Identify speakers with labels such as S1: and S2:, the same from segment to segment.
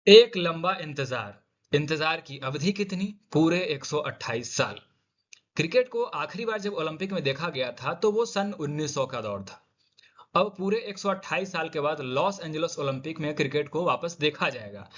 S1: एक लंबा इंतजार। इंतजार की अवधि कितनी? पूरे 128 साल। क्रिकेट को आखिरी बार जब ओलंपिक में देखा गया था तो वो सन 1900 का दौर था। अब पूरे 128 साल के बाद लॉस एंजल्स ओलंपिक में क्रिकेट को वापस देखा जाएगा।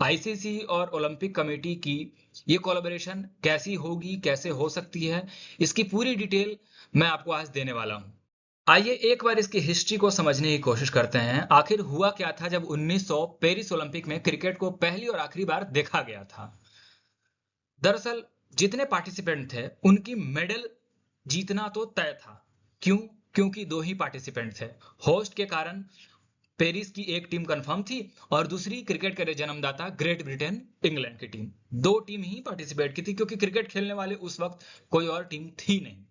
S1: आईसीसी और ओलंपिक कमेटी की ये कोलैबोरेशन कैसी होगी, कैसे हो सकती है, इसकी पूरी डिटेल मैं आपको आज देने वाला हूं। आइए एक बार इसकी हिस्ट्री को समझने की कोशिश करते हैं। आखिर हुआ क्या था जब 1900 पेरिस ओलंपिक में क्रिकेट को पहली और आखिरी बार देखा गया था। दरअसल जितने पार्टिसिपेंट थे उनकी मेडल जीतना तो तय था। क्यों? क्योंकि दो ही पार्टिसिपेंट थे। होस्ट के कारण पेरिस की एक टीम कंफर्म थी और दूसरी क्रिकेट के जन्मदाता ग्रेट ब्रिटेन, इंग्लैंड की टीम। दो टीम ही पार्टिसिपेट की थी क्योंकि क्रिकेट खेलने वाले उस वक्त कोई और टीम थी नहीं।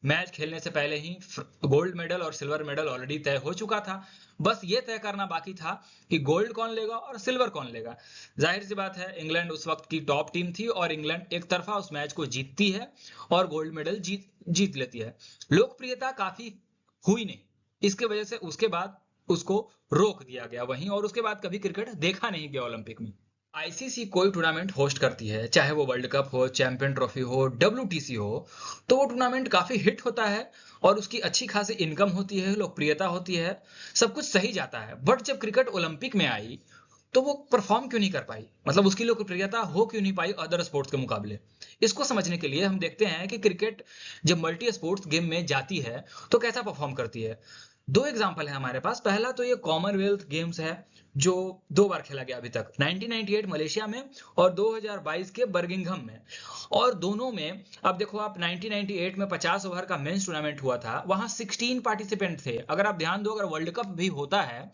S1: मैच खेलने से पहले ही गोल्ड मेडल और सिल्वर मेडल ऑलरेडी तय हो चुका था। बस ये तय करना बाकी था कि गोल्ड कौन लेगा और सिल्वर कौन लेगा। जाहिर सी बात है, इंग्लैंड उस वक्त की टॉप टीम थी और इंग्लैंड एक तरफा उस मैच को जीतती है और गोल्ड मेडल जीत जीत लेती है। लोकप्रियता काफी हुई नहीं, इसके वजह से उसके बाद उसको रोक दिया गया वहीं, और उसके बाद कभी क्रिकेट देखा नहीं गया ओलंपिक में। आईसीसी कोई टूर्नामेंट होस्ट करती है, चाहे वो वर्ल्ड कप हो, चैंपियन ट्रॉफी हो, डब्ल्यूटीसी हो, तो वो टूर्नामेंट काफी हिट होता है और उसकी अच्छी खासी इनकम होती है, लोकप्रियता होती है, सब कुछ सही जाता है। बट जब क्रिकेट ओलंपिक में आई तो वो परफॉर्म क्यों नहीं कर पाई, मतलब उसकी लोकप्रियता हो क्यों नहीं पाई अदर स्पोर्ट्स के मुकाबले। इसको समझने के लिए हम देखते हैं कि क्रिकेट जब मल्टी स्पोर्ट्स गेम में जाती है तो कैसा परफॉर्म करती है। दो एग्जांपल है हमारे पास। पहला तो ये कॉमनवेल्थ गेम्स है जो दो बार खेला गया अभी तक, 1998 मलेशिया में और 2022 के बर्मिंघम में। और दोनों में अब देखो आप, 1998 में 50 ओवर का मेंस टूर्नामेंट हुआ था, वहां 16 पार्टिसिपेंट थे। अगर आप ध्यान दो, अगर वर्ल्ड कप भी होता है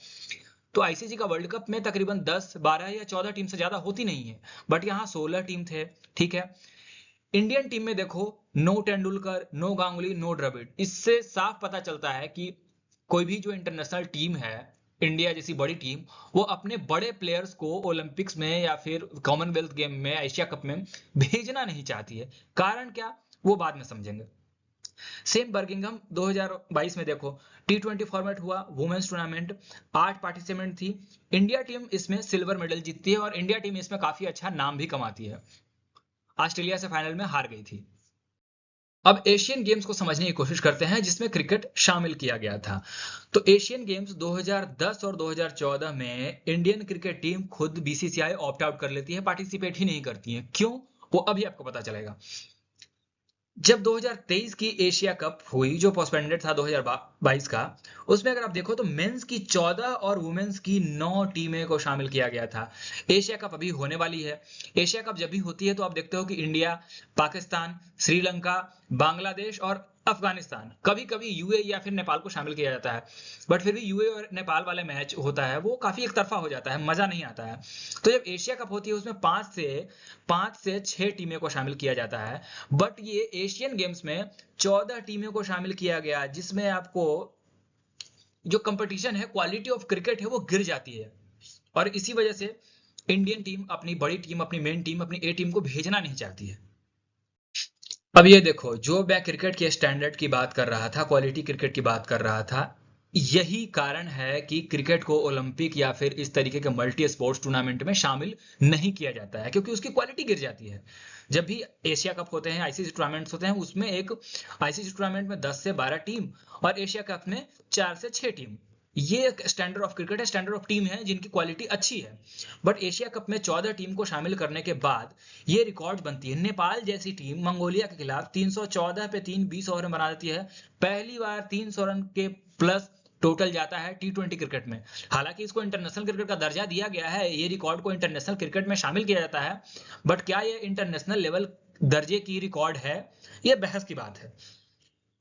S1: तो आईसीसी का वर्ल्ड कप में तकरीबन 10 12 या 14 टीम से ज्यादा होती नहीं है, बट यहाँ 16 टीम थे। ठीक है। इंडियन टीम में देखो, no Tendulkar, no Ganguly, no Dravid. इससे साफ पता चलता है कि कोई भी जो इंटरनेशनल टीम है, इंडिया जैसी बड़ी टीम, वो अपने बड़े प्लेयर्स को ओलंपिक्स में या फिर कॉमनवेल्थ गेम में, एशिया कप में भेजना नहीं चाहती है। कारण क्या, वो बाद में समझेंगे। सेम बर्मिंघम 2022 में देखो, टी20 फॉर्मेट हुआ, वुमेन्स टूर्नामेंट, 8 पार्टिसिपेंट थी। इंडिया टीम इसमें सिल्वर मेडल जीतती है और इंडिया टीम इसमें काफी अच्छा नाम भी कमाती है। ऑस्ट्रेलिया से फाइनल में हार गई थी। अब एशियन गेम्स को समझने की कोशिश करते हैं जिसमें क्रिकेट शामिल किया गया था। तो एशियन गेम्स 2010 और 2014 में इंडियन क्रिकेट टीम खुद बीसीसीआई ऑप्ट आउट कर लेती है, पार्टिसिपेट ही नहीं करती है। क्यों? वो अभी आपको पता चलेगा। जब 2023 की एशिया कप हुई जो पोस्टपोन्डेड था 2022 का, उसमें अगर आप देखो तो मेंस की 14 और वुमेन्स की 9 टीमें को शामिल किया गया था। एशिया कप अभी होने वाली है। एशिया कप जब भी होती है तो आप देखते हो कि इंडिया, पाकिस्तान, श्रीलंका, बांग्लादेश और अफगानिस्तान, कभी कभी यूएई या फिर नेपाल को शामिल किया जाता है। बट फिर भी यूएई और नेपाल वाले मैच होता है वो काफी एक तरफा हो जाता है, मजा नहीं आता है। तो जब एशिया कप होती है उसमें 5 से 6 टीमें को शामिल किया जाता है। बट ये एशियन गेम्स में 14 टीमों को शामिल किया गया, जिसमें आपको जो कंपटीशन है, क्वालिटी ऑफ क्रिकेट है, वो गिर जाती है। और इसी वजह से इंडियन टीम, अपनी बड़ी टीम, अपनी मेन टीम, अपनी ए टीम को भेजना नहीं चाहती है। अब ये देखो, जो मैं क्रिकेट के स्टैंडर्ड की बात कर रहा था, क्वालिटी क्रिकेट की बात कर रहा था, यही कारण है कि क्रिकेट को ओलंपिक या फिर इस तरीके के मल्टी स्पोर्ट्स टूर्नामेंट में शामिल नहीं किया जाता है, क्योंकि उसकी क्वालिटी गिर जाती है। जब भी एशिया कप होते हैं, आईसीसी टूर्नामेंट्स होते हैं, उसमें एक आईसीसी टूर्नामेंट में 10 से 12 टीम और एशिया कप में 4 से 6 टीम। ये एक स्टैंडर्ड ऑफ क्रिकेट है, स्टैंडर्ड ऑफ टीम है जिनकी क्वालिटी अच्छी है। बट एशिया कप में 14 टीम को शामिल करने के बाद ये रिकॉर्ड बनती है। नेपाल जैसी टीम मंगोलिया के खिलाफ 314 पे 3 20 ओवर में बना देती है। पहली बार 300 रन के प्लस टोटल जाता है टी20 क्रिकेट में। हालांकि इसको इंटरनेशनल क्रिकेट का दर्जा दिया गया है, ये रिकॉर्ड को इंटरनेशनल क्रिकेट में शामिल किया जाता है, बट क्या ये इंटरनेशनल लेवल दर्जे की रिकॉर्ड है, ये बहस की बात है।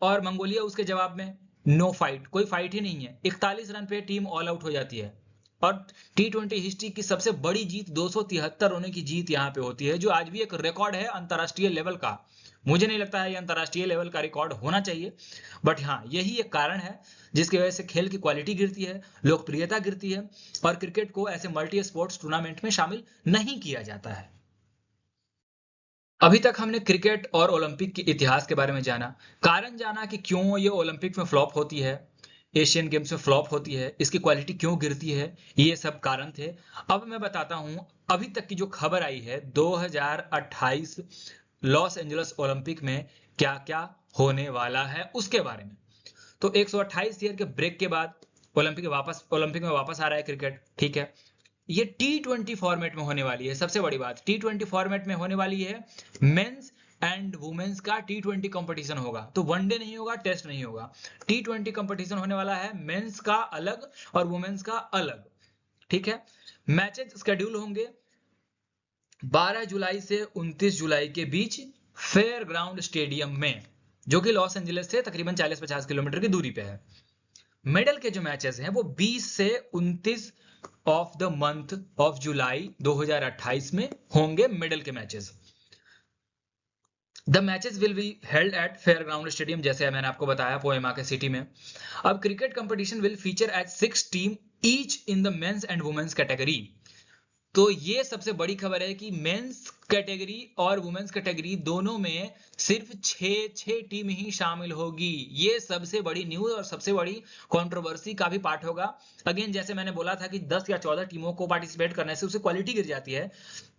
S1: और मंगोलिया उसके जवाब में नो फाइट, कोई फाइट ही नहीं है, 41 रन पे टीम ऑल आउट हो जाती है। और टी20 हिस्ट्री की सबसे बड़ी जीत, 273 रनों की जीत यहाँ पे होती है, जो आज भी एक रिकॉर्ड है अंतरराष्ट्रीय लेवल का। मुझे नहीं लगता है ये अंतरराष्ट्रीय लेवल का रिकॉर्ड होना चाहिए, बट हाँ, यही एक कारण है जिसकी वजह से खेल की क्वालिटी गिरती है, लोकप्रियता गिरती है और क्रिकेट को ऐसे मल्टी स्पोर्ट्स टूर्नामेंट में शामिल नहीं किया जाता है। अभी तक हमने क्रिकेट और ओलंपिक के इतिहास के बारे में जाना, कारण जाना कि क्यों ये ओलंपिक में फ्लॉप होती है, एशियन गेम्स में फ्लॉप होती है, इसकी क्वालिटी क्यों गिरती है, ये सब कारण थे। अब मैं बताता हूं अभी तक की जो खबर आई है 2028 लॉस एंजल्स ओलंपिक में क्या क्या होने वाला है उसके बारे में। तो 128 ईयर के ब्रेक के बाद ओलंपिक में वापस आ रहा है क्रिकेट, ठीक है। ये T20 फॉर्मेट में होने वाली है। सबसे बड़ी बात, T20 फॉर्मेट में होने वाली है। मेंस एंड वुमेन्स का T20 कंपटीशन होगा, तो वनडे नहीं होगा, टेस्ट नहीं होगा। T20 कंपटीशन होने वाला है, मेंस का अलग और वुमेन्स का अलग, ठीक है। मैचेस शेड्यूल होंगे 12 जुलाई से 29 जुलाई के बीच फेयर ग्राउंड स्टेडियम में, जो कि लॉस एंजलिस से तकरीबन 40-50 किलोमीटर की दूरी पे है। मेडल के जो मैचेस हैं वो 20 से 29 of the month of July 2028 में होंगे मेडल के matches. The matches will be held at fair ground stadium, जैसे मैंने आपको बताया, पोएमा के सिटी में। अब cricket competition will feature at 6 team each in the men's and women's category. तो ये सबसे बड़ी खबर है कि मेंस कैटेगरी और वुमेन्स कैटेगरी दोनों में सिर्फ 6 टीम ही शामिल होगी। ये सबसे बड़ी न्यूज और सबसे बड़ी कंट्रोवर्सी का भी पार्ट होगा। अगेन, जैसे मैंने बोला था कि 10 या 14 टीमों को पार्टिसिपेट करने से उसकी क्वालिटी गिर जाती है।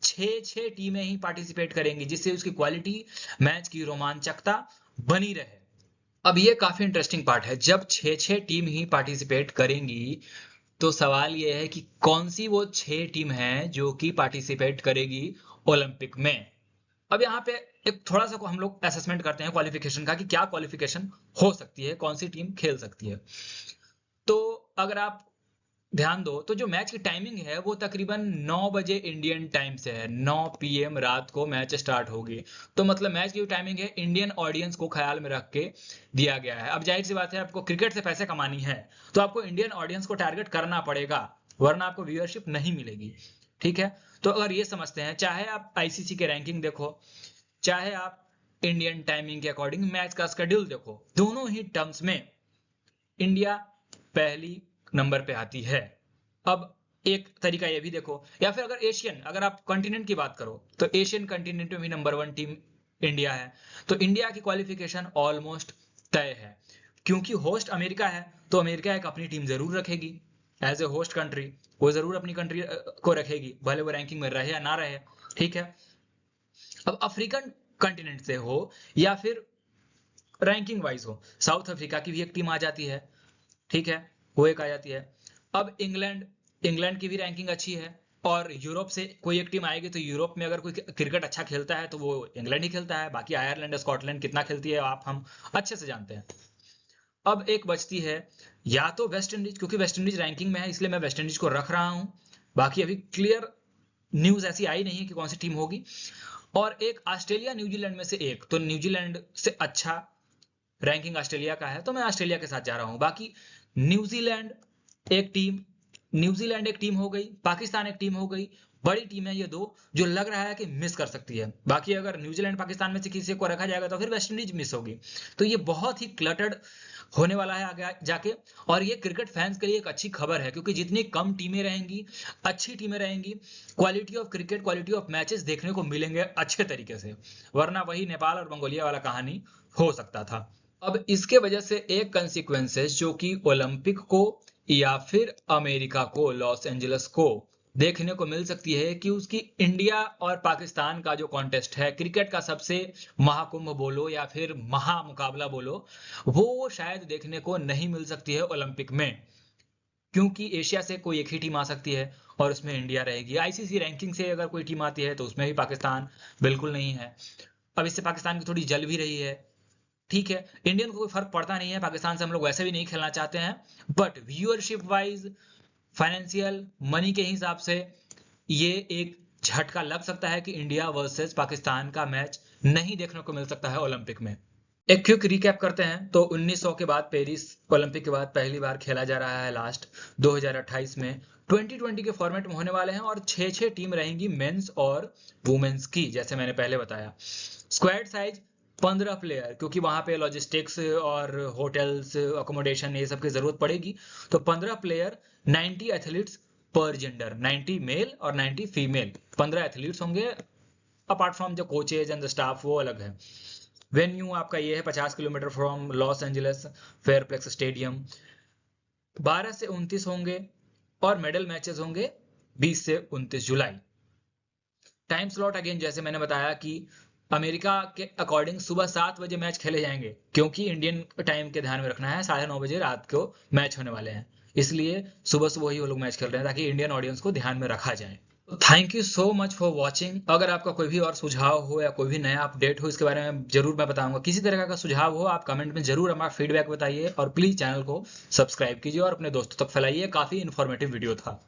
S1: 6 टीमें ही पार्टिसिपेट करेंगी, जिससे उसकी क्वालिटी, मैच की रोमांचकता बनी रहे। अब ये काफी इंटरेस्टिंग पार्ट है, जब 6 टीम ही पार्टिसिपेट करेंगी तो सवाल यह है कि कौन सी वो 6 टीम है जो कि पार्टिसिपेट करेगी ओलंपिक में। अब यहाँ पे एक थोड़ा सा को हम लोग असेसमेंट करते हैं क्वालिफिकेशन का, कि क्या क्वालिफिकेशन हो सकती है, कौन सी टीम खेल सकती है। तो अगर आप ध्यान दो तो जो मैच की टाइमिंग है वो तकरीबन 9 बजे इंडियन टाइम से है। 9 PM रात को मैच स्टार्ट होगी। तो मतलब मैच की जो टाइमिंग है इंडियन ऑडियंस को ख्याल में रख के दिया गया है। अब जाहिर सी बात है, आपको क्रिकेट से पैसे कमानी है तो आपको इंडियन ऑडियंस को टारगेट करना पड़ेगा, वरना आपको व्यूअरशिप नहीं मिलेगी, ठीक है। तो अगर ये समझते हैं, चाहे आप ICC के रैंकिंग देखो, चाहे आप इंडियन टाइमिंग के अकॉर्डिंग मैच का शेड्यूल देखो, दोनों ही टर्म्स में इंडिया पहली नंबर पे आती है। अब एक तरीका ये भी देखो, या फिर अगर आप कॉन्टिनेंट की बात करो तो एशियन कॉन्टिनेंट में भी नंबर 1 टीम इंडिया है। तो इंडिया की क्वालिफिकेशन ऑलमोस्ट तय है, क्योंकि होस्ट अमेरिका है तो अमेरिका एक अपनी टीम जरूर रखेगी। एज ए होस्ट कंट्री वो जरूर अपनी कंट्री को रखेगी, भले वो रैंकिंग में रहे या ना रहे, ठीक है। अब अफ्रीकन कंटिनेंट से हो या फिर रैंकिंग वाइज हो, साउथ अफ्रीका की भी एक टीम आ जाती है, ठीक है, वो एक आ जाती है। अब इंग्लैंड की भी रैंकिंग अच्छी है, और यूरोप से कोई एक टीम आएगी तो यूरोप में अगर कोई क्रिकेट अच्छा खेलता है तो वो इंग्लैंड ही खेलता है। बाकी आयरलैंड, स्कॉटलैंड कितना खेलती है आप हम अच्छे से जानते हैं। अब एक बचती है या तो वेस्ट इंडीज, क्योंकि वेस्ट इंडीज रैंकिंग में है इसलिए मैं वेस्ट इंडीज को रख रहा हूं। बाकी अभी क्लियर न्यूज ऐसी आई नहीं है कि कौन सी टीम होगी। और एक ऑस्ट्रेलिया न्यूजीलैंड में से एक, तो न्यूजीलैंड से अच्छा रैंकिंग ऑस्ट्रेलिया का है तो मैं ऑस्ट्रेलिया के साथ जा रहा हूं। बाकी न्यूजीलैंड एक टीम न्यूजीलैंड एक टीम हो गई, पाकिस्तान एक टीम हो गई। बड़ी टीम है ये दो, जो लग रहा है कि मिस कर सकती है। बाकी अगर न्यूजीलैंड पाकिस्तान में से किसी को रखा जाएगा तो फिर वेस्ट इंडीज मिस होगी। तो ये बहुत ही क्लटर्ड होने वाला है आगे जाके। और ये क्रिकेट फैंस के लिए एक अच्छी खबर है, क्योंकि जितनी कम टीमें रहेंगी, अच्छी टीमें रहेंगी, quality of cricket, quality of matches देखने को मिलेंगे अच्छे तरीके से, वरना वही नेपाल और मंगोलिया वाला कहानी हो सकता था। अब इसके वजह से एक कंसिक्वेंसेस जो कि ओलंपिक को या फिर अमेरिका को, लॉस एंजलिस को देखने को मिल सकती है, कि उसकी इंडिया और पाकिस्तान का जो कॉन्टेस्ट है, क्रिकेट का सबसे महाकुंभ बोलो या फिर महामुकाबला बोलो, वो शायद देखने को नहीं मिल सकती है ओलंपिक में। क्योंकि एशिया से कोई एक ही टीम आ सकती है और उसमें इंडिया रहेगी। ICC रैंकिंग से अगर कोई टीम आती है तो उसमें भी पाकिस्तान बिल्कुल नहीं है। अब इससे पाकिस्तान की थोड़ी जल भी रही है, ठीक है। इंडियन को कोई फर्क पड़ता नहीं है, पाकिस्तान से हम लोग वैसे भी नहीं खेलना चाहते हैं, but viewership wise, financial money के हिसाब से ये एक झटका लग सकता है कि इंडिया वर्सेस पाकिस्तान का मैच नहीं देखने को मिल सकता है ओलंपिक में। एक क्विक रिकैप करते हैं तो 1900 के बाद, पेरिस ओलंपिक के बाद पहली बार खेला जा रहा है लास्ट 2028 में। 2020 के फॉर्मेट में होने वाले हैं और 6 टीम रहेंगी मेंस और वुमेन्स की, जैसे मैंने पहले बताया। स्क्वाड साइज 15 प्लेयर, क्योंकि वहां पे लॉजिस्टिक्स और होटल्स, अकोमोडेशन, ये सब की जरूरत पड़ेगी। तो 15 प्लेयर, 90 एथलीट्स पर जेंडर, 90 मेल और 90 फीमेल, 15 एथलीट्स होंगे। अपार्ट फ्रॉम जो कोचेज एंड द स्टाफ, वो अलग है। वेन्यू आपका ये है 50 kilometre from Los Angeles Fairplex stadium. 12 से 29 होंगे और मेडल मैचेस होंगे 20 से 29 जुलाई। टाइम स्लॉट अगेन जैसे मैंने बताया कि अमेरिका के अकॉर्डिंग सुबह 7 बजे मैच खेले जाएंगे, क्योंकि इंडियन टाइम के ध्यान में रखना है 9:30 बजे रात को मैच होने वाले हैं, इसलिए सुबह सुबह ही वो लोग मैच खेल रहे हैं ताकि इंडियन ऑडियंस को ध्यान में रखा जाए। Thank you so much for watching. अगर आपका कोई भी और सुझाव हो या कोई भी नया अपडेट हो इसके बारे में जरूर मैं बताऊंगा। किसी तरह का सुझाव हो आप कमेंट में जरूर हमारा फीडबैक बताइए और प्लीज चैनल को सब्सक्राइब कीजिए और अपने दोस्तों तक फैलाइए। काफी इंफॉर्मेटिव वीडियो था।